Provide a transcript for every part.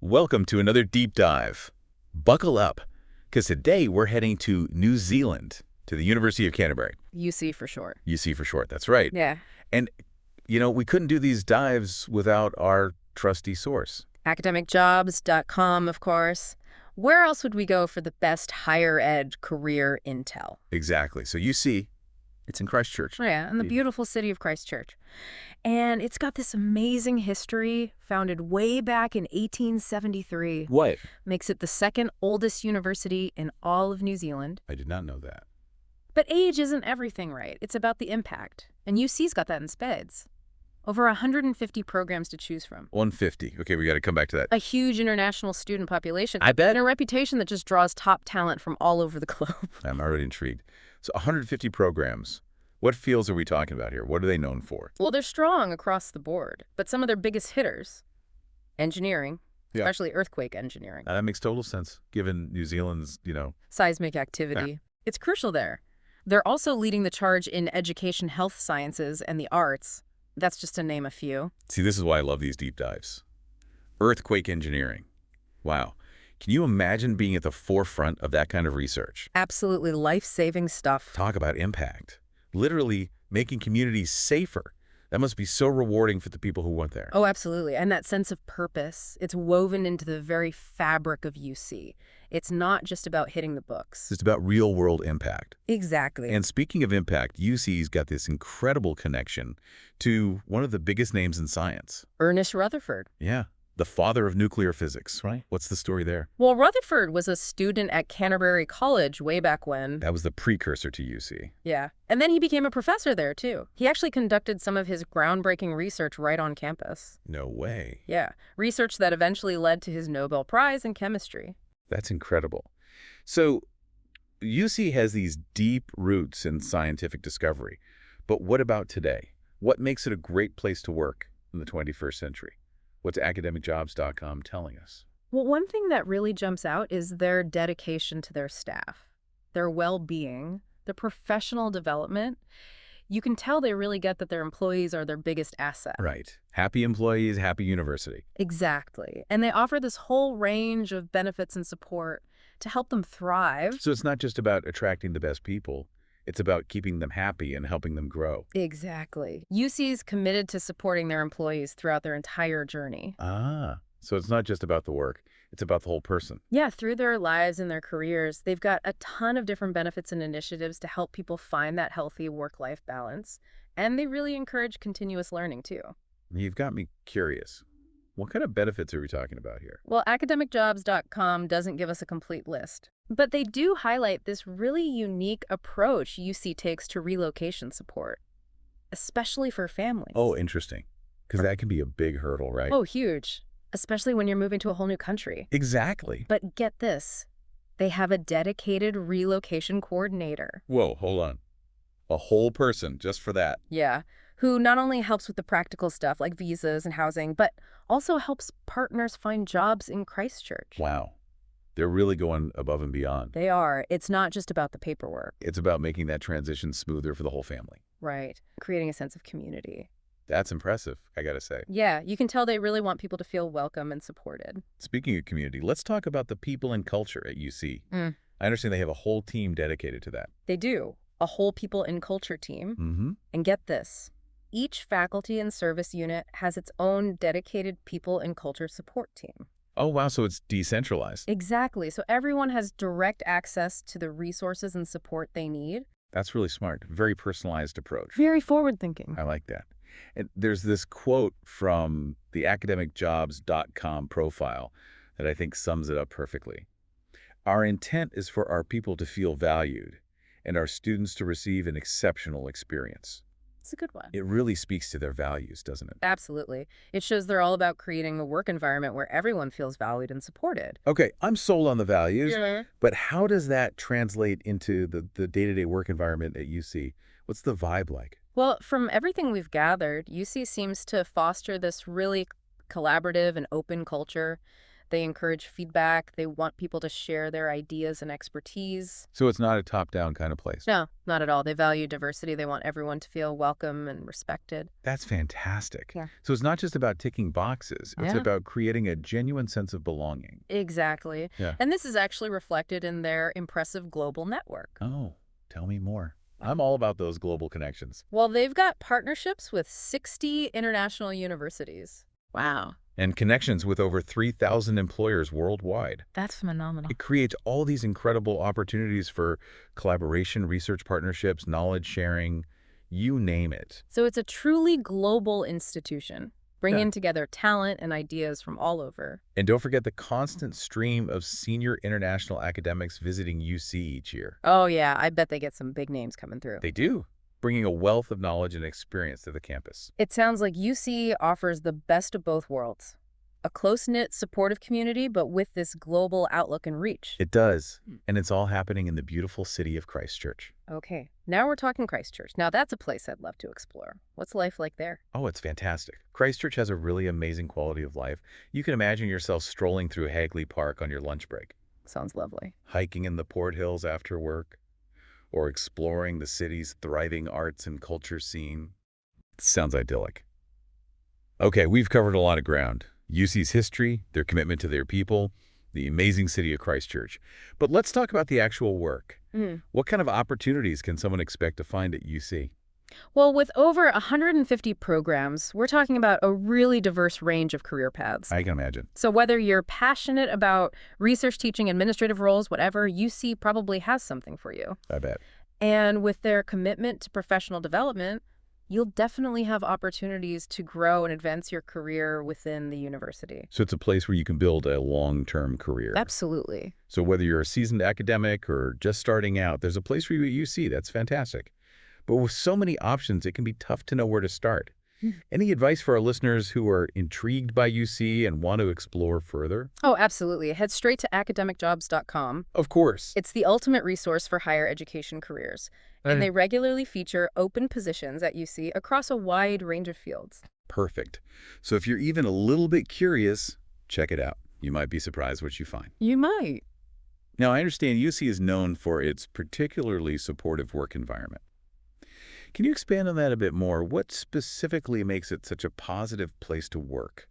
Welcome to another deep dive. Buckle up, because today we're heading to New Zealand, to the University of Canterbury. UC for short. UC for short, that's right. Yeah. And, we couldn't do these dives without our trusty source. Academicjobs.com, of course. Where else would we go for the best higher ed career intel? Exactly. So UC, it's in Christchurch. Oh, yeah, in the beautiful city of Christchurch. And it's got this amazing history, founded way back in 1873. What? Makes it the second oldest university in all of New Zealand. I did not know that. But age isn't everything, right? It's about the impact. And UC's got that in spades. Over 150 programs to choose from. 150. Okay, we got to come back to that. A huge international student population. I bet. And a reputation that just draws top talent from all over the globe. I'm already intrigued. So 150 programs. What fields are we talking about here? What are they known for? Well, they're strong across the board, but some of their biggest hitters, engineering, especially earthquake engineering. That makes total sense, given New Zealand's, Seismic activity. It's crucial there. They're also leading the charge in education, health sciences, and the arts. That's just to name a few. See, this is why I love these deep dives. Earthquake engineering. Wow. Can you imagine being at the forefront of that kind of research? Absolutely life-saving stuff. Talk about impact. Literally making communities safer. That must be so rewarding for the people who went there. Oh, absolutely. And that sense of purpose, it's woven into the very fabric of UC. It's not just about hitting the books. It's about real-world impact. Exactly. And speaking of impact, UC's got this incredible connection to one of the biggest names in science. Ernest Rutherford. Yeah. The father of nuclear physics, right? What's the story there? Well, Rutherford was a student at Canterbury College way back when. That was the precursor to UC. Yeah. And then he became a professor there, too. He actually conducted some of his groundbreaking research right on campus. No way. Yeah. Research that eventually led to his Nobel Prize in chemistry. That's incredible. So UC has these deep roots in scientific discovery. But what about today? What makes it a great place to work in the 21st century? What's academicjobs.com telling us? Well, one thing that really jumps out is their dedication to their staff, their well-being, their professional development. You can tell they really get that their employees are their biggest asset. Right. Happy employees, happy university. Exactly. And they offer this whole range of benefits and support to help them thrive. So it's not just about attracting the best people. It's about keeping them happy and helping them grow. Exactly. UC is committed to supporting their employees throughout their entire journey. So it's not just about the work. It's about the whole person. Yeah, through their lives and their careers, they've got a ton of different benefits and initiatives to help people find that healthy work-life balance. And they really encourage continuous learning, too. You've got me curious. What kind of benefits are we talking about here? Well, academicjobs.com doesn't give us a complete list, but they do highlight this really unique approach UC takes to relocation support, especially for families. Oh, interesting. Because that can be a big hurdle, right? Oh, huge. Especially when you're moving to a whole new country. Exactly. But get this, they have a dedicated relocation coordinator. Whoa, hold on. A whole person just for that. Yeah, who not only helps with the practical stuff like visas and housing, but also helps partners find jobs in Christchurch. Wow. They're really going above and beyond. They are. It's not just about the paperwork. It's about making that transition smoother for the whole family. Right. Creating a sense of community. That's impressive, I gotta say. Yeah, you can tell they really want people to feel welcome and supported. Speaking of community, let's talk about the people and culture at UC. I understand they have a whole team dedicated to that. They do. A whole people and culture team. Mm-hmm. And get this. Each faculty and service unit has its own dedicated people and culture support team. Oh, wow, so it's decentralized. Exactly. So everyone has direct access to the resources and support they need. That's really smart. Very personalized approach. Very forward-thinking. I like that. And there's this quote from the academicjobs.com profile that I think sums it up perfectly. Our intent is for our people to feel valued and our students to receive an exceptional experience. It's a good one. It really speaks to their values, doesn't it? Absolutely. It shows they're all about creating a work environment where everyone feels valued and supported. Okay, I'm sold on the values, Yeah. but how does that translate into the day-to-day work environment at UC? What's the vibe like? Well, from everything we've gathered, UC seems to foster this really collaborative and open culture. They encourage feedback. They want people to share their ideas and expertise. So it's not a top-down kind of place. No, not at all. They value diversity. They want everyone to feel welcome and respected. That's fantastic. Yeah. So it's not just about ticking boxes. It's Yeah. about creating a genuine sense of belonging. Exactly. Yeah. And this is actually reflected in their impressive global network. Oh, tell me more. I'm all about those global connections. Well, they've got partnerships with 60 international universities. Wow. And connections with over 3,000 employers worldwide. That's phenomenal. It creates all these incredible opportunities for collaboration, research partnerships, knowledge sharing, you name it. So it's a truly global institution, bringing Yeah. together talent and ideas from all over. And don't forget the constant stream of senior international academics visiting UC each year. Oh, yeah, I bet they get some big names coming through. They do, bringing a wealth of knowledge and experience to the campus. It sounds like UC offers the best of both worlds. A close-knit, supportive community, but with this global outlook and reach. It does, and it's all happening in the beautiful city of Christchurch. Okay, now we're talking Christchurch. Now that's a place I'd love to explore. What's life like there? Oh, it's fantastic. Christchurch has a really amazing quality of life. You can imagine yourself strolling through Hagley Park on your lunch break, Sounds lovely. hiking in the Port Hills after work, or exploring the city's thriving arts and culture scene. Sounds idyllic. Okay, we've covered a lot of ground. UC's history, their commitment to their people, the amazing city of Christchurch. But let's talk about the actual work. What kind of opportunities can someone expect to find at UC? Well, with over 150 programs, we're talking about a really diverse range of career paths. I can imagine. So whether you're passionate about research, teaching, administrative roles, whatever, UC probably has something for you. I bet. And with their commitment to professional development, you'll definitely have opportunities to grow and advance your career within the university. So it's a place where you can build a long-term career. Absolutely. So whether you're a seasoned academic or just starting out, there's a place for you at UC. That's fantastic. But with so many options, it can be tough to know where to start. Any advice for our listeners who are intrigued by UC and want to explore further? Oh, absolutely. Head straight to academicjobs.com. Of course. It's the ultimate resource for higher education careers. And they regularly feature open positions at UC across a wide range of fields. Perfect. So if you're even a little bit curious, check it out. You might be surprised what you find. You might. Now, I understand UC is known for its particularly supportive work environment. Can you expand on that a bit more? What specifically makes it such a positive place to work?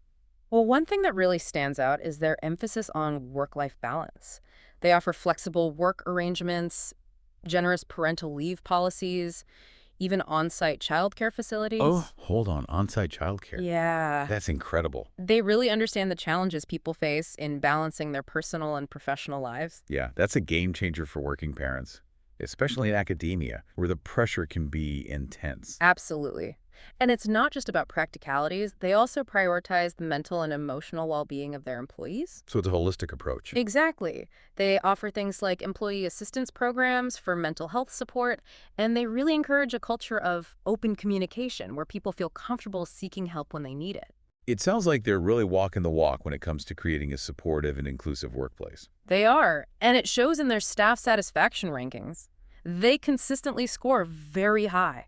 Well, one thing that really stands out is their emphasis on work-life balance. They offer flexible work arrangements, generous parental leave policies, even on-site childcare facilities. Oh, hold on. On-site childcare. Yeah. That's incredible. They really understand the challenges people face in balancing their personal and professional lives. Yeah, that's a game changer for working parents, especially in academia, where the pressure can be intense. Absolutely. And it's not just about practicalities. They also prioritize the mental and emotional well-being of their employees. So it's a holistic approach. Exactly. They offer things like employee assistance programs for mental health support, and they really encourage a culture of open communication where people feel comfortable seeking help when they need it. It sounds like they're really walking the walk when it comes to creating a supportive and inclusive workplace. They are, and it shows in their staff satisfaction rankings. They consistently score very high.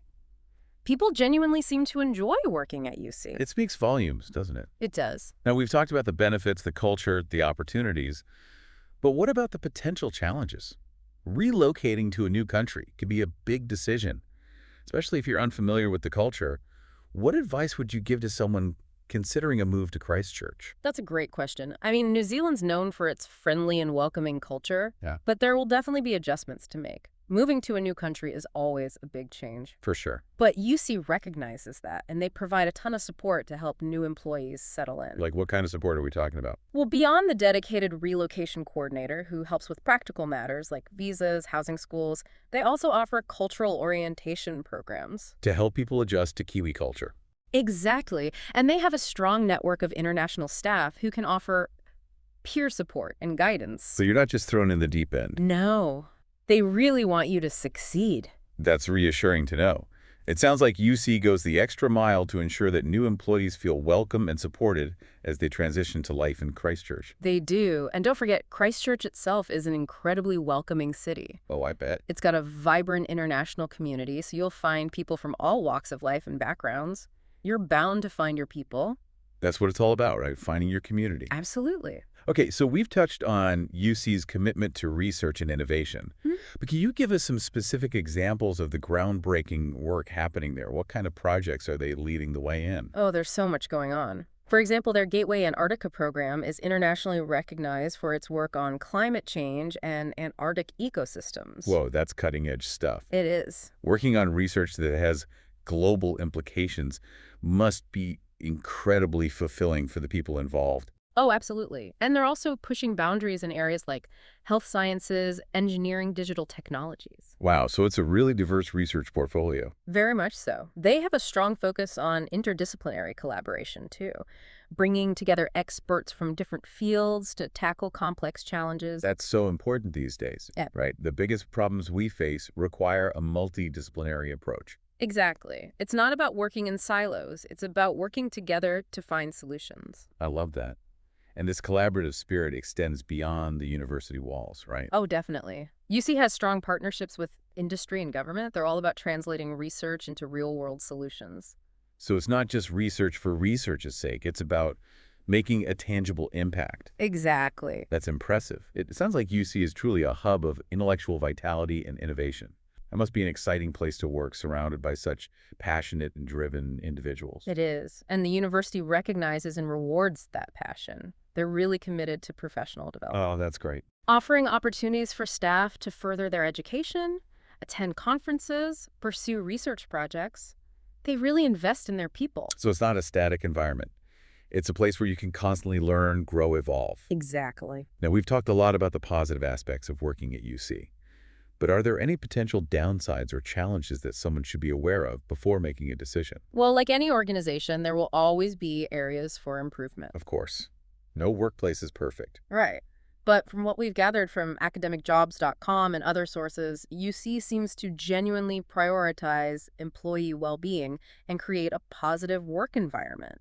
People genuinely seem to enjoy working at UC. It speaks volumes, doesn't it? It does. Now, we've talked about the benefits, the culture, the opportunities, but what about the potential challenges? Relocating to a new country could be a big decision, especially if you're unfamiliar with the culture. What advice would you give to someone considering a move to Christchurch? That's a great question. I mean, New Zealand's known for its friendly and welcoming culture, Yeah. but there will definitely be adjustments to make. Moving to a new country is always a big change. For sure. But UC recognizes that, and they provide a ton of support to help new employees settle in. Like, what kind of support are we talking about? Well, beyond the dedicated relocation coordinator who helps with practical matters like visas, housing schools, they also offer cultural orientation programs. To help people adjust to Kiwi culture. Exactly. And they have a strong network of international staff who can offer peer support and guidance. So you're not just thrown in the deep end. No. They really want you to succeed. That's reassuring to know. It sounds like UC goes the extra mile to ensure that new employees feel welcome and supported as they transition to life in Christchurch. They do. And don't forget, Christchurch itself is an incredibly welcoming city. Oh, I bet. It's got a vibrant international community, so you'll find people from all walks of life and backgrounds. You're bound to find your people. That's what it's all about, right? Finding your community. Absolutely. Okay, so we've touched on UC's commitment to research and innovation, Mhm. but can you give us some specific examples of the groundbreaking work happening there? What kind of projects are they leading the way in? Oh, there's so much going on. For example, their Gateway Antarctica program is internationally recognized for its work on climate change and Antarctic ecosystems. Whoa, that's cutting-edge stuff. It is. Working on research that has global implications must be incredibly fulfilling for the people involved. Oh, absolutely. And they're also pushing boundaries in areas like health sciences, engineering, digital technologies. Wow, so it's a really diverse research portfolio. Very much so. They have a strong focus on interdisciplinary collaboration, too, bringing together experts from different fields to tackle complex challenges. That's so important these days, Yeah, right? The biggest problems we face require a multidisciplinary approach. exactly. It's not about working in silos. It's about working together to find solutions. I love that. And this collaborative spirit extends beyond the university walls, right? Oh, definitely. UC has strong partnerships with industry and government. They're all about translating research into real-world solutions. So it's not just research for research's sake. It's about making a tangible impact. Exactly. That's impressive. It sounds like UC is truly a hub of intellectual vitality and innovation. It must be an exciting place to work surrounded by such passionate and driven individuals. It is. And the university recognizes and rewards that passion. They're really committed to professional development, Oh, that's great. offering opportunities for staff to further their education, attend conferences, pursue research projects. They really invest in their people. So it's not a static environment. It's a place where you can constantly learn, grow, evolve. Exactly. Now, we've talked a lot about the positive aspects of working at UC, but are there any potential downsides or challenges that someone should be aware of before making a decision? Well, like any organization, there will always be areas for improvement. Of course, no workplace is perfect. Right. But from what we've gathered from academicjobs.com and other sources, UC seems to genuinely prioritize employee well-being and create a positive work environment.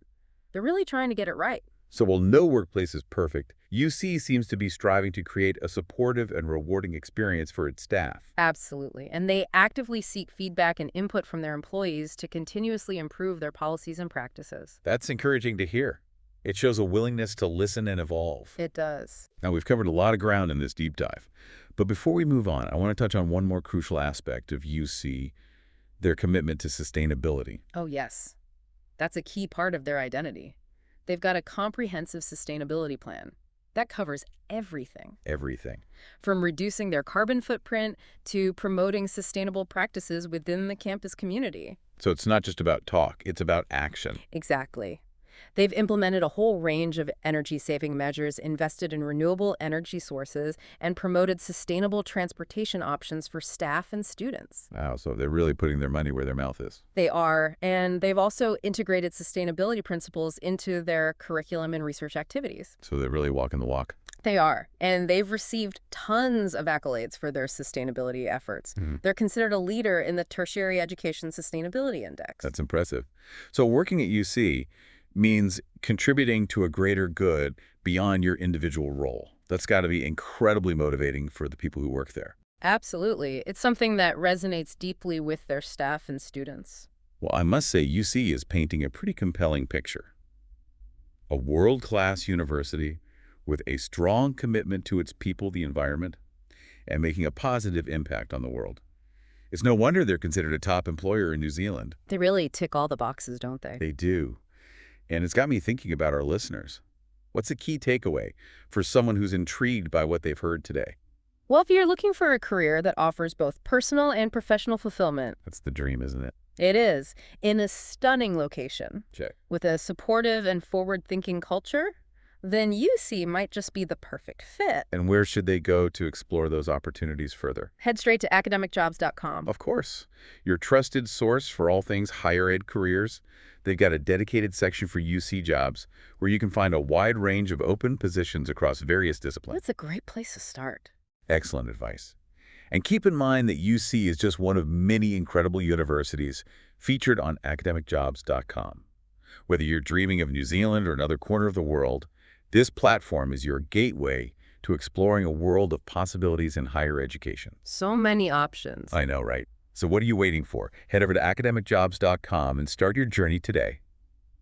They're really trying to get it right. So while no workplace is perfect, UC seems to be striving to create a supportive and rewarding experience for its staff. Absolutely. And they actively seek feedback and input from their employees to continuously improve their policies and practices. That's encouraging to hear. It shows a willingness to listen and evolve. It does. Now, we've covered a lot of ground in this deep dive, but before we move on, I want to touch on one more crucial aspect of UC, their commitment to sustainability. Oh, yes. That's a key part of their identity. They've got a comprehensive sustainability plan that covers everything, Everything. from reducing their carbon footprint to promoting sustainable practices within the campus community. So it's not just about talk, it's about action. Exactly. They've implemented a whole range of energy-saving measures, invested in renewable energy sources, and promoted sustainable transportation options for staff and students. Wow, so they're really putting their money where their mouth is. They are, and they've also integrated sustainability principles into their curriculum and research activities. So they're really walking the walk. They are, and they've received tons of accolades for their sustainability efforts. They're considered a leader in the Tertiary Education Sustainability Index. That's impressive. So working at UC means contributing to a greater good beyond your individual role. That's got to be incredibly motivating for the people who work there. Absolutely. It's something that resonates deeply with their staff and students. Well, I must say UC is painting a pretty compelling picture. A world-class university with a strong commitment to its people, the environment, and making a positive impact on the world. It's no wonder they're considered a top employer in New Zealand. They really tick all the boxes, don't they? They do. And it's got me thinking about our listeners. What's a key takeaway for someone who's intrigued by what they've heard today? Well, if you're looking for a career that offers both personal and professional fulfillment, That's the dream, isn't it? it is, in a stunning location, Check. with a supportive and forward-thinking culture, then UC might just be the perfect fit. And where should they go to explore those opportunities further? Head straight to academicjobs.com. Of course, your trusted source for all things higher ed careers. They've got a dedicated section for UC jobs where you can find a wide range of open positions across various disciplines. It's a great place to start. Excellent advice. And keep in mind that UC is just one of many incredible universities featured on academicjobs.com. Whether you're dreaming of New Zealand or another corner of the world, this platform is your gateway to exploring a world of possibilities in higher education. So many options. I know, right? So what are you waiting for? Head over to academicjobs.com and start your journey today.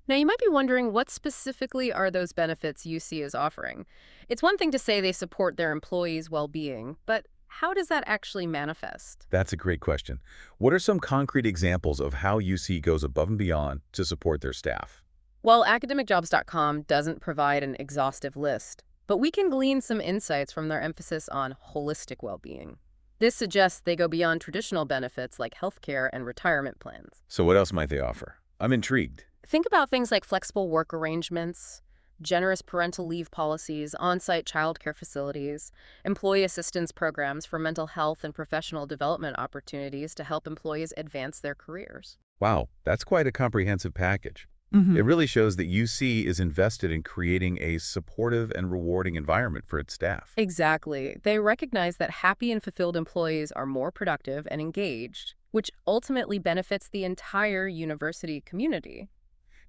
Now, you might be wondering what specifically are those benefits UC is offering. It's one thing to say they support their employees' well-being, but how does that actually manifest? That's a great question. What are some concrete examples of how UC goes above and beyond to support their staff? Well, academicjobs.com doesn't provide an exhaustive list, but we can glean some insights from their emphasis on holistic well-being. This suggests they go beyond traditional benefits like healthcare and retirement plans. So what else might they offer? I'm intrigued. Think about things like flexible work arrangements, generous parental leave policies, on-site childcare facilities, employee assistance programs for mental health and professional development opportunities to help employees advance their careers. Wow, that's quite a comprehensive package. It really shows that UC is invested in creating a supportive and rewarding environment for its staff. Exactly. They recognize that happy and fulfilled employees are more productive and engaged, which ultimately benefits the entire university community.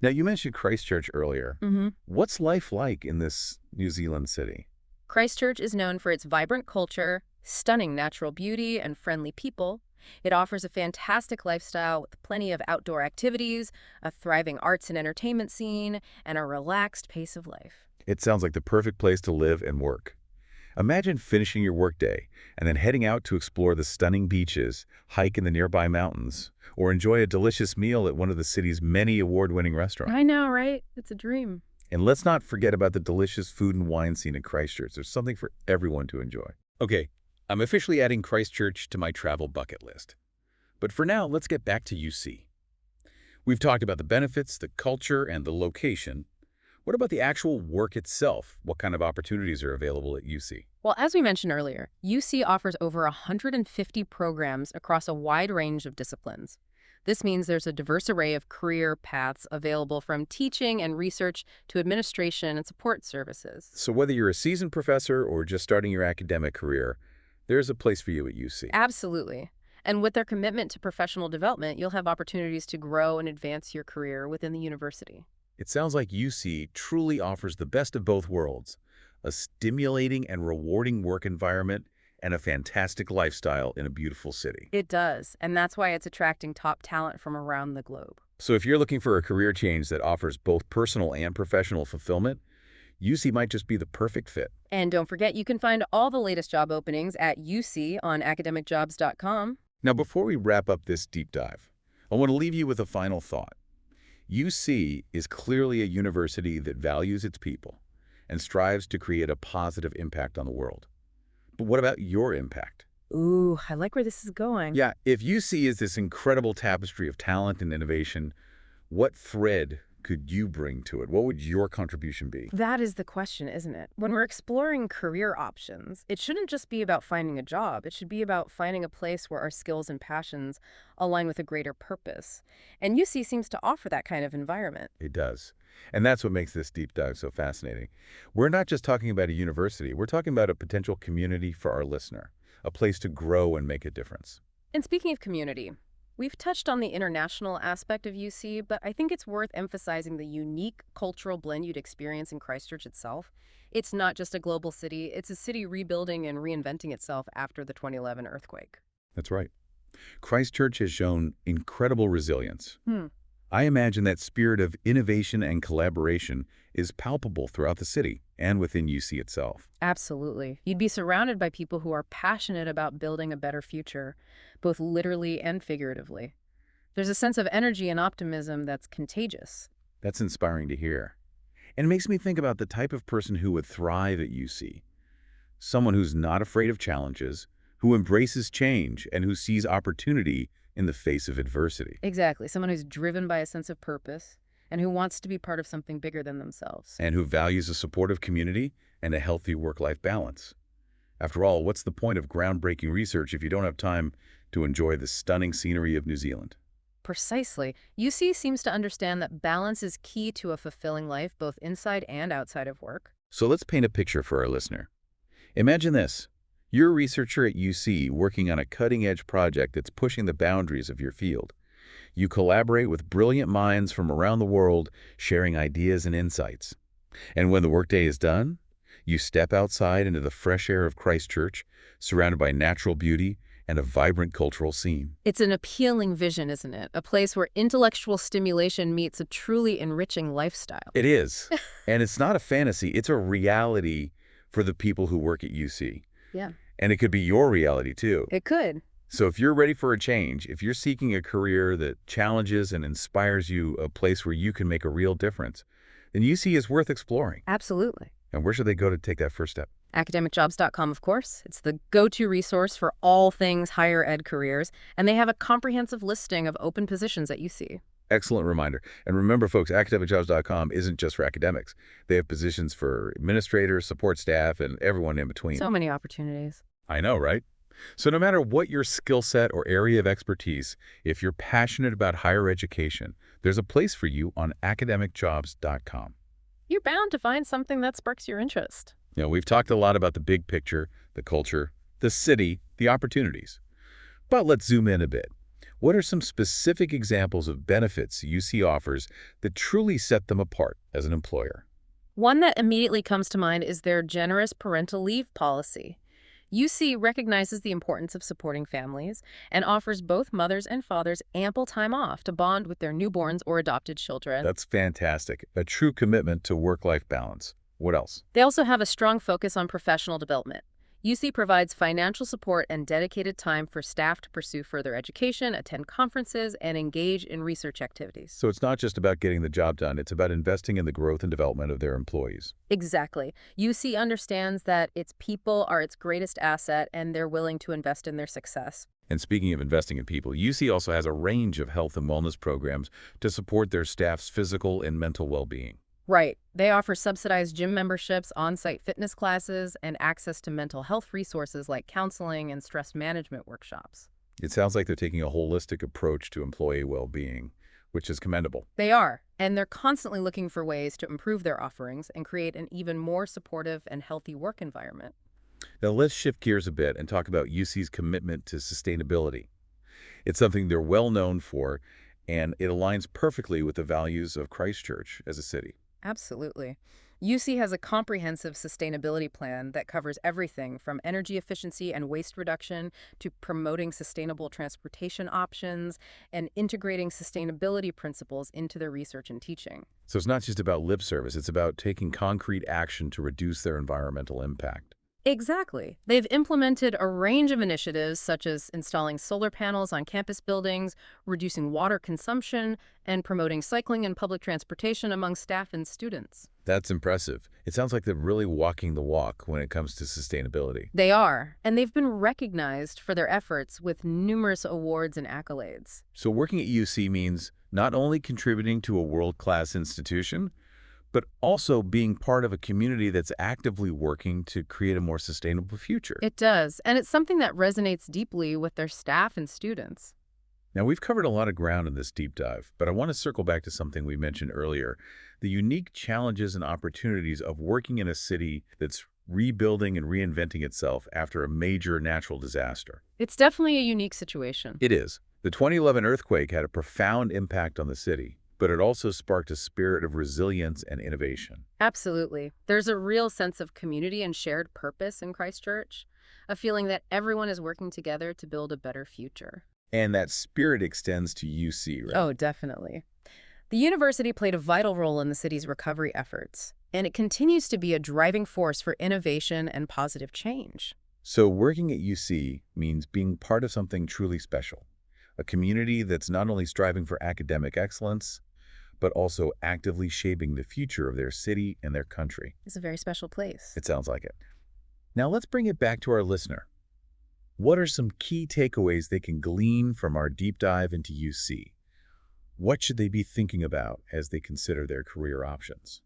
Now, you mentioned Christchurch earlier. What's life like in this New Zealand city? Christchurch is known for its vibrant culture, stunning natural beauty, and friendly people. It offers a fantastic lifestyle with plenty of outdoor activities, a thriving arts and entertainment scene, and a relaxed pace of life. It sounds like the perfect place to live and work. Imagine finishing your workday and then heading out to explore the stunning beaches, hike in the nearby mountains, or enjoy a delicious meal at one of the city's many award-winning restaurants. I know, right? It's a dream. And let's not forget about the delicious food and wine scene in Christchurch. There's something for everyone to enjoy. Okay, I'm officially adding Christchurch to my travel bucket list. But for now, let's get back to UC. We've talked about the benefits, the culture, and the location. What about the actual work itself? What kind of opportunities are available at UC? Well, as we mentioned earlier, UC offers over 150 programs across a wide range of disciplines. This means there's a diverse array of career paths available from teaching and research to administration and support services. So whether you're a seasoned professor or just starting your academic career, there's a place for you at UC. Absolutely. And with their commitment to professional development, you'll have opportunities to grow and advance your career within the university. It sounds like UC truly offers the best of both worlds, a stimulating and rewarding work environment and a fantastic lifestyle in a beautiful city. It does, and that's why it's attracting top talent from around the globe. So if you're looking for a career change that offers both personal and professional fulfillment, UC might just be the perfect fit. And don't forget, you can find all the latest job openings at UC on academicjobs.com. Now, before we wrap up this deep dive, I want to leave you with a final thought. UC is clearly a university that values its people and strives to create a positive impact on the world. But what about your impact? Ooh, I like where this is going. Yeah, if UC is this incredible tapestry of talent and innovation, what thread could you bring to it? What would your contribution be? That is the question, isn't it? When we're exploring career options, it shouldn't just be about finding a job. It should be about finding a place where our skills and passions align with a greater purpose. And UC seems to offer that kind of environment. It does. And that's what makes this deep dive so fascinating. We're not just talking about a university. We're talking about a potential community for our listener, a place to grow and make a difference. And speaking of community, we've touched on the international aspect of UC, but I think it's worth emphasizing the unique cultural blend you'd experience in Christchurch itself. It's not just a global city, it's a city rebuilding and reinventing itself after the 2011 earthquake. That's right. Christchurch has shown incredible resilience. I imagine that spirit of innovation and collaboration is palpable throughout the city and within UC itself. Absolutely. You'd be surrounded by people who are passionate about building a better future, both literally and figuratively. There's a sense of energy and optimism that's contagious. That's inspiring to hear. And it makes me think about the type of person who would thrive at UC. Someone who's not afraid of challenges, who embraces change, and who sees opportunity in the face of adversity. Exactly. Someone who's driven by a sense of purpose and who wants to be part of something bigger than themselves. And who values a supportive community and a healthy work-life balance. After all, what's the point of groundbreaking research if you don't have time to enjoy the stunning scenery of New Zealand? Precisely. UC seems to understand that balance is key to a fulfilling life, both inside and outside of work. So let's paint a picture for our listener. Imagine this. You're a researcher at UC working on a cutting-edge project that's pushing the boundaries of your field. You collaborate with brilliant minds from around the world, sharing ideas and insights. And when the workday is done, you step outside into the fresh air of Christchurch, surrounded by natural beauty and a vibrant cultural scene. It's an appealing vision, isn't it? A place where intellectual stimulation meets a truly enriching lifestyle. It is. And it's not a fantasy, it's a reality for the people who work at UC. Yeah, And it could be your reality too. it could. So if you're ready for a change, if you're seeking a career that challenges and inspires you, a place where you can make a real difference, then UC is worth exploring. Absolutely. And where should they go to take that first step? Academicjobs.com, of course. It's the go-to resource for all things higher ed careers, and they have a comprehensive listing of open positions at UC. Excellent reminder. And remember, folks, academicjobs.com isn't just for academics. They have positions for administrators, support staff, and everyone in between. So many opportunities. I know, right? So no matter what your skill set or area of expertise, if you're passionate about higher education, there's a place for you on academicjobs.com. You're bound to find something that sparks your interest. You know, we've talked a lot about the big picture, the culture, the city, the opportunities. But let's zoom in a bit. What are some specific examples of benefits UC offers that truly set them apart as an employer? One that immediately comes to mind is their generous parental leave policy. UC recognizes the importance of supporting families and offers both mothers and fathers ample time off to bond with their newborns or adopted children. That's fantastic. A true commitment to work-life balance. What else? They also have a strong focus on professional development. UC provides financial support and dedicated time for staff to pursue further education, attend conferences, and engage in research activities. So it's not just about getting the job done, it's about investing in the growth and development of their employees. Exactly. UC understands that its people are its greatest asset, and they're willing to invest in their success. And speaking of investing in people, UC also has a range of health and wellness programs to support their staff's physical and mental well-being. Right. They offer subsidized gym memberships, on-site fitness classes, and access to mental health resources like counseling and stress management workshops. It sounds like they're taking a holistic approach to employee well-being, which is commendable. They are, and they're constantly looking for ways to improve their offerings and create an even more supportive and healthy work environment. Now let's shift gears a bit and talk about UC's commitment to sustainability. It's something they're well known for, and it aligns perfectly with the values of Christchurch as a city. Absolutely. UC has a comprehensive sustainability plan that covers everything from energy efficiency and waste reduction to promoting sustainable transportation options and integrating sustainability principles into their research and teaching. So it's not just about lip service, it's about taking concrete action to reduce their environmental impact. Exactly. They've implemented a range of initiatives such as installing solar panels on campus buildings, reducing water consumption, and promoting cycling and public transportation among staff and students. That's impressive. It sounds like they're really walking the walk when it comes to sustainability. They are, and they've been recognized for their efforts with numerous awards and accolades. So working at UC means not only contributing to a world-class institution, but also being part of a community that's actively working to create a more sustainable future. It does, and it's something that resonates deeply with their staff and students. Now, we've covered a lot of ground in this deep dive, but I want to circle back to something we mentioned earlier, the unique challenges and opportunities of working in a city that's rebuilding and reinventing itself after a major natural disaster. It's definitely a unique situation. It is. The 2011 earthquake had a profound impact on the city, but it also sparked a spirit of resilience and innovation. Absolutely. There's a real sense of community and shared purpose in Christchurch, a feeling that everyone is working together to build a better future. And that spirit extends to UC, right? Oh, definitely. The university played a vital role in the city's recovery efforts, and it continues to be a driving force for innovation and positive change. So working at UC means being part of something truly special, a community that's not only striving for academic excellence, but also actively shaping the future of their city and their country. It's a very special place. It sounds like it. Now let's bring it back to our listener. What are some key takeaways they can glean from our deep dive into UC? What should they be thinking about as they consider their career options?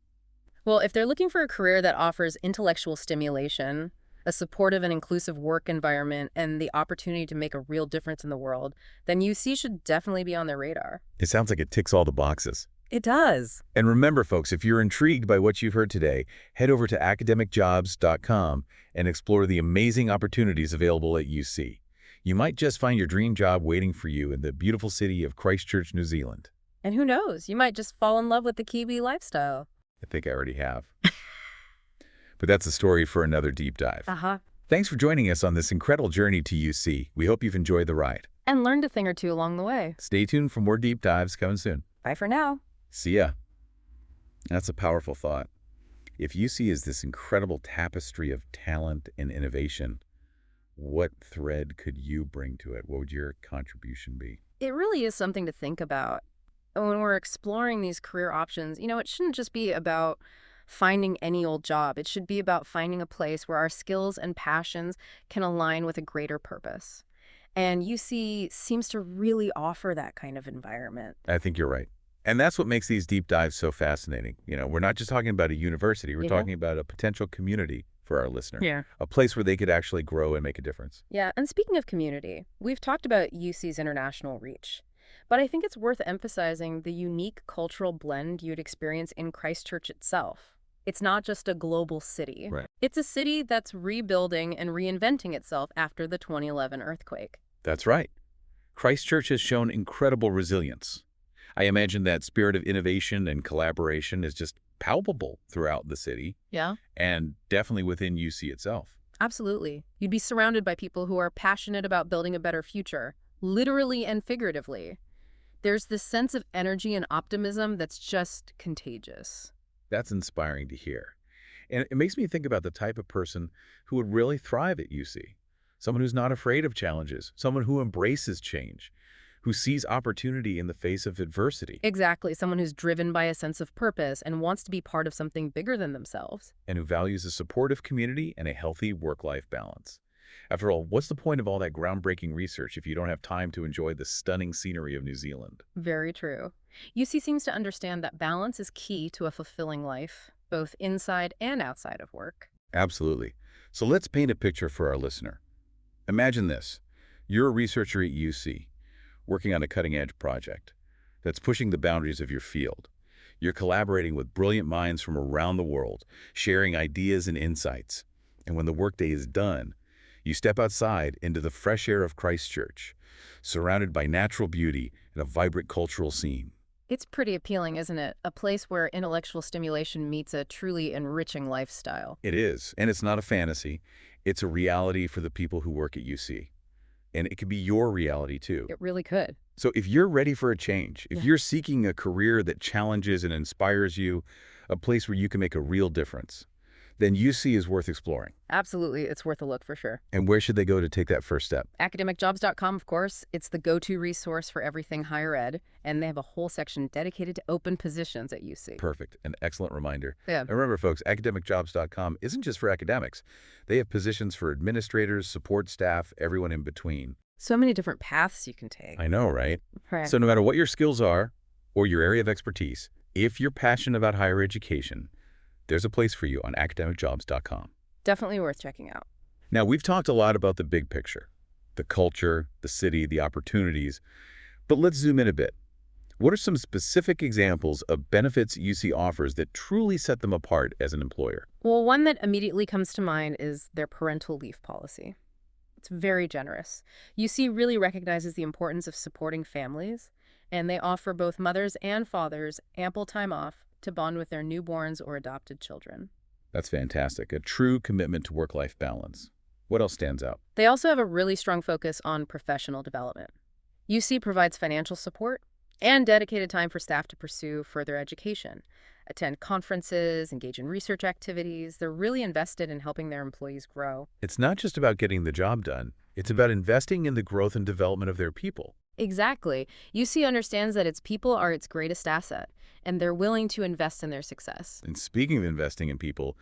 Well, if they're looking for a career that offers intellectual stimulation, a supportive and inclusive work environment, and the opportunity to make a real difference in the world, then UC should definitely be on their radar. It sounds like it ticks all the boxes. It does. And remember, folks, if you're intrigued by what you've heard today, head over to academicjobs.com and explore the amazing opportunities available at UC. You might just find your dream job waiting for you in the beautiful city of Christchurch, New Zealand. And who knows, you might just fall in love with the Kiwi lifestyle. I think I already have. But that's a story for another deep dive. Uh-huh. Thanks for joining us on this incredible journey to UC. We hope you've enjoyed the ride. And learned a thing or two along the way. Stay tuned for more deep dives coming soon. Bye for now. See ya. That's a powerful thought. If UC is this incredible tapestry of talent and innovation, what thread could you bring to it? What would your contribution be? It really is something to think about. When we're exploring these career options, it shouldn't just be about finding any old job. It should be about finding a place where our skills and passions can align with a greater purpose. And UC seems to really offer that kind of environment. I think you're right. And that's what makes these deep dives so fascinating. We're not just talking about a university. We're talking about a potential community for our listener. Yeah. A place where they could actually grow and make a difference. Yeah, and speaking of community, we've talked about UC's international reach. But I think it's worth emphasizing the unique cultural blend you'd experience in Christchurch itself. It's not just a global city. Right. It's a city that's rebuilding and reinventing itself after the 2011 earthquake. That's right. Christchurch has shown incredible resilience. I imagine that spirit of innovation and collaboration is just palpable throughout the city. Yeah. And definitely within UC itself. Absolutely. You'd be surrounded by people who are passionate about building a better future, literally and figuratively. There's this sense of energy and optimism that's just contagious. That's inspiring to hear. And it makes me think about the type of person who would really thrive at UC. Someone who's not afraid of challenges, someone who embraces change, who sees opportunity in the face of adversity. Exactly. Someone who's driven by a sense of purpose and wants to be part of something bigger than themselves. And who values a supportive community and a healthy work-life balance. After all, what's the point of all that groundbreaking research if you don't have time to enjoy the stunning scenery of New Zealand? Very true. UC seems to understand that balance is key to a fulfilling life, both inside and outside of work. Absolutely. So let's paint a picture for our listener. Imagine this. You're a researcher at UC, working on a cutting-edge project that's pushing the boundaries of your field. You're collaborating with brilliant minds from around the world, sharing ideas and insights. And when the workday is done, you step outside into the fresh air of Christchurch, surrounded by natural beauty and a vibrant cultural scene. It's pretty appealing, isn't it? A place where intellectual stimulation meets a truly enriching lifestyle. It is, and it's not a fantasy. It's a reality for the people who work at UC. And it could be your reality, too. It really could. So if you're ready for a change, if you're seeking a career that challenges and inspires you, a place where you can make a real difference, then UC is worth exploring. Absolutely. It's worth a look for sure. And where should they go to take that first step? Academicjobs.com, of course. It's the go-to resource for everything higher ed, and they have a whole section dedicated to open positions at UC. Perfect. An excellent reminder. Yeah. And remember, folks, academicjobs.com isn't just for academics. They have positions for administrators, support staff, everyone in between. So many different paths you can take. I know, right? Right. So no matter what your skills are or your area of expertise, if you're passionate about higher education, there's a place for you on academicjobs.com. Definitely worth checking out. Now, we've talked a lot about the big picture, the culture, the city, the opportunities, but let's zoom in a bit. What are some specific examples of benefits UC offers that truly set them apart as an employer? Well, one that immediately comes to mind is their parental leave policy. It's very generous. UC really recognizes the importance of supporting families, and they offer both mothers and fathers ample time off to bond with their newborns or adopted children. That's fantastic. A true commitment to work-life balance. What else stands out? They also have a really strong focus on professional development. UC provides financial support and dedicated time for staff to pursue further education, attend conferences, engage in research activities. They're really invested in helping their employees grow. It's not just about getting the job done. It's about investing in the growth and development of their people. Exactly. UC understands that its people are its greatest asset, and they're willing to invest in their success. And speaking of investing in people,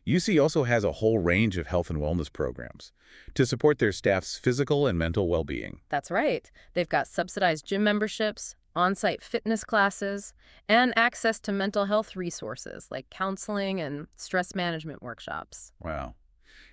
UC also has a whole range of health and wellness programs to support their staff's physical and mental well-being. That's right. They've got subsidized gym memberships, on-site fitness classes, and access to mental health resources like counseling and stress management workshops. Wow.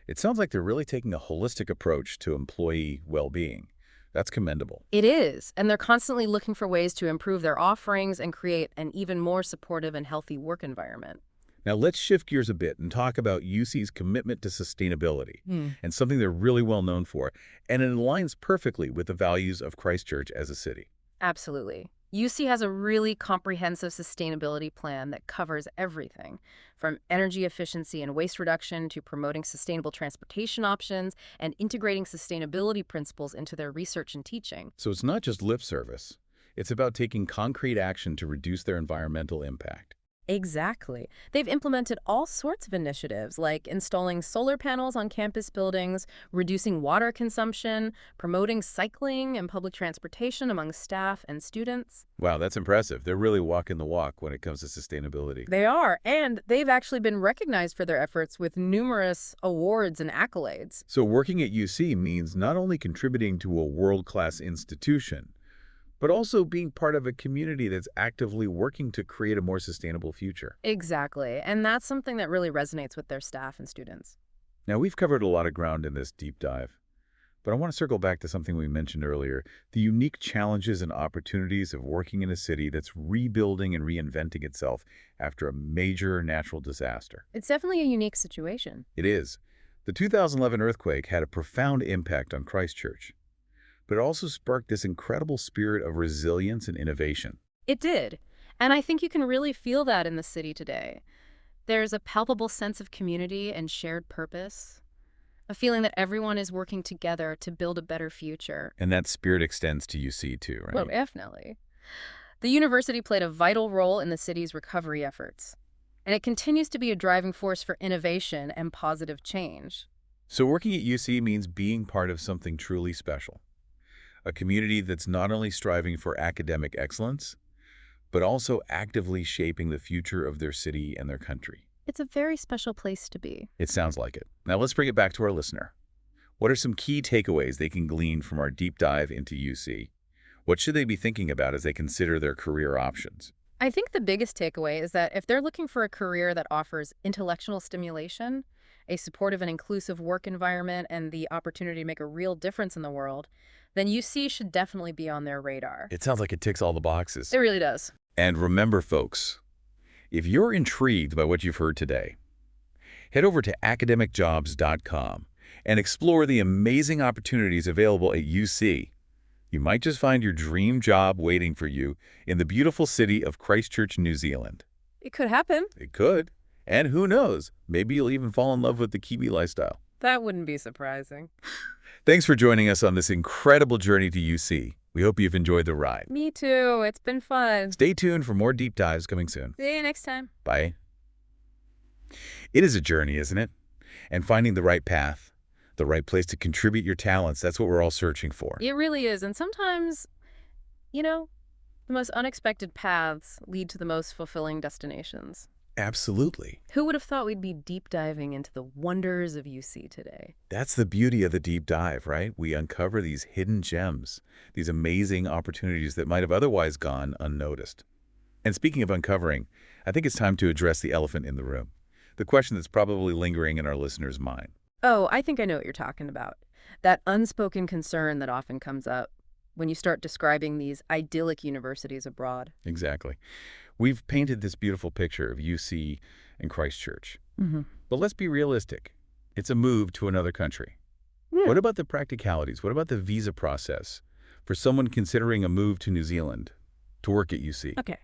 It sounds like they're really taking a holistic approach to employee well-being. That's commendable. It is, and they're constantly looking for ways to improve their offerings and create an even more supportive and healthy work environment. Now let's shift gears a bit and talk about UC's commitment to sustainability and something they're really well known for, and it aligns perfectly with the values of Christchurch as a city. Absolutely. UC has a really comprehensive sustainability plan that covers everything, from energy efficiency and waste reduction to promoting sustainable transportation options and integrating sustainability principles into their research and teaching. So it's not just lip service. It's about taking concrete action to reduce their environmental impact. Exactly. They've implemented all sorts of initiatives like installing solar panels on campus buildings, reducing water consumption, promoting cycling and public transportation among staff and students. Wow, that's impressive. They're really walking the walk when it comes to sustainability. They are, and they've actually been recognized for their efforts with numerous awards and accolades. So working at UC means not only contributing to a world-class institution, but also being part of a community that's actively working to create a more sustainable future. Exactly, and that's something that really resonates with their staff and students. Now, we've covered a lot of ground in this deep dive, but I want to circle back to something we mentioned earlier, the unique challenges and opportunities of working in a city that's rebuilding and reinventing itself after a major natural disaster. It's definitely a unique situation. It is. The 2011 earthquake had a profound impact on Christchurch, but it also sparked this incredible spirit of resilience and innovation. It did, and I think you can really feel that in the city today. There's a palpable sense of community and shared purpose, a feeling that everyone is working together to build a better future. And that spirit extends to UC too, right? Well, definitely. The university played a vital role in the city's recovery efforts, and it continues to be a driving force for innovation and positive change. So working at UC means being part of something truly special. A community that's not only striving for academic excellence, but also actively shaping the future of their city and their country. It's a very special place to be. It sounds like it. Now let's bring it back to our listener. What are some key takeaways they can glean from our deep dive into UC? What should they be thinking about as they consider their career options? I think the biggest takeaway is that if they're looking for a career that offers intellectual stimulation, a supportive and inclusive work environment, and the opportunity to make a real difference in the world, then UC should definitely be on their radar. It sounds like it ticks all the boxes. It really does. And remember, folks, if you're intrigued by what you've heard today, head over to academicjobs.com and explore the amazing opportunities available at UC. You might just find your dream job waiting for you in the beautiful city of Christchurch, New Zealand. It could happen. It could. And who knows, maybe you'll even fall in love with the Kiwi lifestyle. That wouldn't be surprising. Thanks for joining us on this incredible journey to UC. We hope you've enjoyed the ride. Me too. It's been fun. Stay tuned for more deep dives coming soon. See you next time. Bye. It is a journey, isn't it? And finding the right path, the right place to contribute your talents, that's what we're all searching for. It really is. And sometimes, the most unexpected paths lead to the most fulfilling destinations. Absolutely. Who would have thought we'd be deep diving into the wonders of UC today? That's the beauty of the deep dive, right? We uncover these hidden gems, these amazing opportunities that might have otherwise gone unnoticed. And speaking of uncovering, I think it's time to address the elephant in the room, the question that's probably lingering in our listeners' mind. Oh, I think I know what you're talking about. That unspoken concern that often comes up when you start describing these idyllic universities abroad. Exactly. We've painted this beautiful picture of UC and Christchurch. But let's be realistic. It's a move to another country. Yeah. What about the practicalities? What about the visa process for someone considering a move to New Zealand to work at UC? Okay.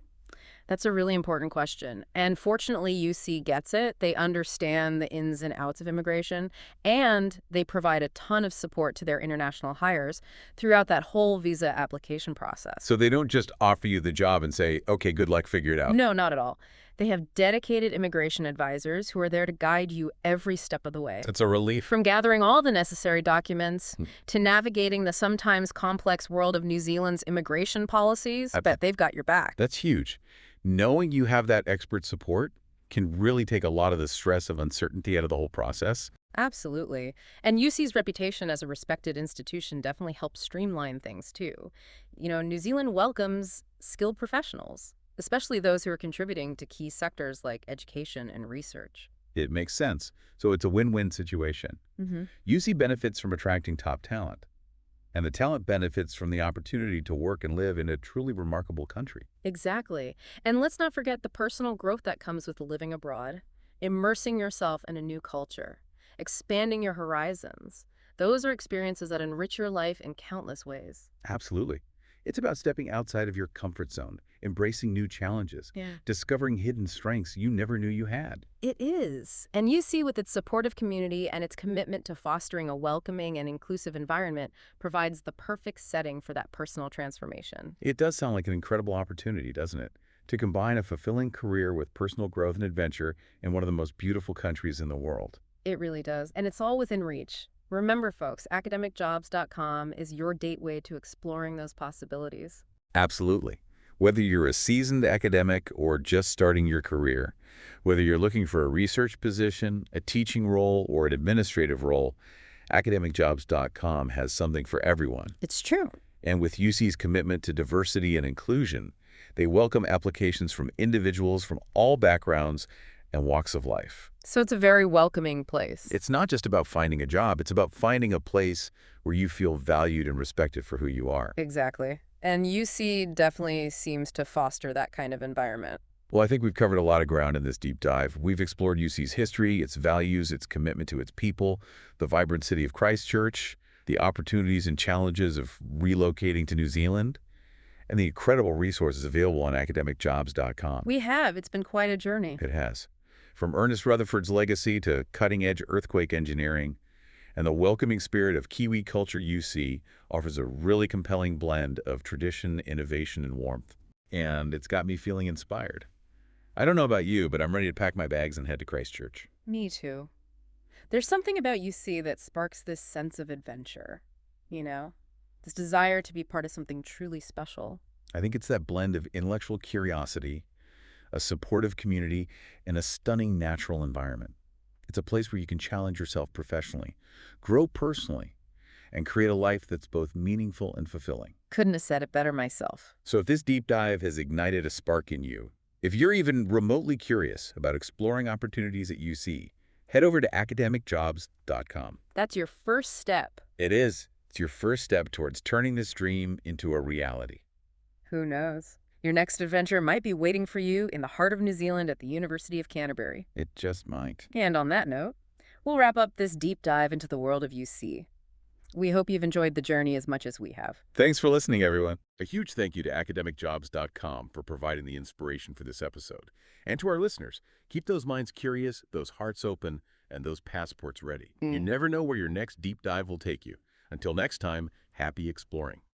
That's a really important question. And fortunately, UC gets it. They understand the ins and outs of immigration, and they provide a ton of support to their international hires throughout that whole visa application process. So they don't just offer you the job and say, okay, good luck, figure it out. No, not at all. They have dedicated immigration advisors who are there to guide you every step of the way. That's a relief. From gathering all the necessary documents to navigating the sometimes complex world of New Zealand's immigration policies, but they've got your back. That's huge. Knowing you have that expert support can really take a lot of the stress of uncertainty out of the whole process. Absolutely. And UC's reputation as a respected institution definitely helps streamline things, too. New Zealand welcomes skilled professionals, especially those who are contributing to key sectors like education and research. It makes sense. So it's a win-win situation. UC benefits from attracting top talent, and the talent benefits from the opportunity to work and live in a truly remarkable country. Exactly. And let's not forget the personal growth that comes with living abroad, immersing yourself in a new culture, expanding your horizons. Those are experiences that enrich your life in countless ways. Absolutely. It's about stepping outside of your comfort zone, embracing new challenges, Yeah. discovering hidden strengths you never knew you had. It is. And UC, with its supportive community and its commitment to fostering a welcoming and inclusive environment, provides the perfect setting for that personal transformation. It does sound like an incredible opportunity, doesn't it? To combine a fulfilling career with personal growth and adventure in one of the most beautiful countries in the world. It really does. And it's all within reach. Remember, folks, academicjobs.com is your gateway to exploring those possibilities. Absolutely. Whether you're a seasoned academic or just starting your career, whether you're looking for a research position, a teaching role, or an administrative role, academicjobs.com has something for everyone. It's true. And with UC's commitment to diversity and inclusion, they welcome applications from individuals from all backgrounds and walks of life. So it's a very welcoming place. It's not just about finding a job, it's about finding a place where you feel valued and respected for who you are. Exactly. And UC definitely seems to foster that kind of environment. Well, I think we've covered a lot of ground in this deep dive. We've explored UC's history, its values, its commitment to its people, the vibrant city of Christchurch, the opportunities and challenges of relocating to New Zealand, and the incredible resources available on academicjobs.com. We have. It's been quite a journey. It has. From Ernest Rutherford's legacy to cutting-edge earthquake engineering, and the welcoming spirit of Kiwi culture, UC offers a really compelling blend of tradition, innovation, and warmth. And it's got me feeling inspired. I don't know about you, but I'm ready to pack my bags and head to Christchurch. Me too. There's something about UC that sparks this sense of adventure, you know? This desire to be part of something truly special. I think it's that blend of intellectual curiosity, a supportive community, and a stunning natural environment. It's a place where you can challenge yourself professionally, grow personally, and create a life that's both meaningful and fulfilling. Couldn't have said it better myself. So if this deep dive has ignited a spark in you, if you're even remotely curious about exploring opportunities at UC, head over to academicjobs.com. That's your first step. It is. It's your first step towards turning this dream into a reality. Who knows? Your next adventure might be waiting for you in the heart of New Zealand at the University of Canterbury. It just might. And on that note, we'll wrap up this deep dive into the world of UC. We hope you've enjoyed the journey as much as we have. Thanks for listening, everyone. A huge thank you to academicjobs.com for providing the inspiration for this episode. And to our listeners, keep those minds curious, those hearts open, and those passports ready. You never know where your next deep dive will take you. Until next time, happy exploring.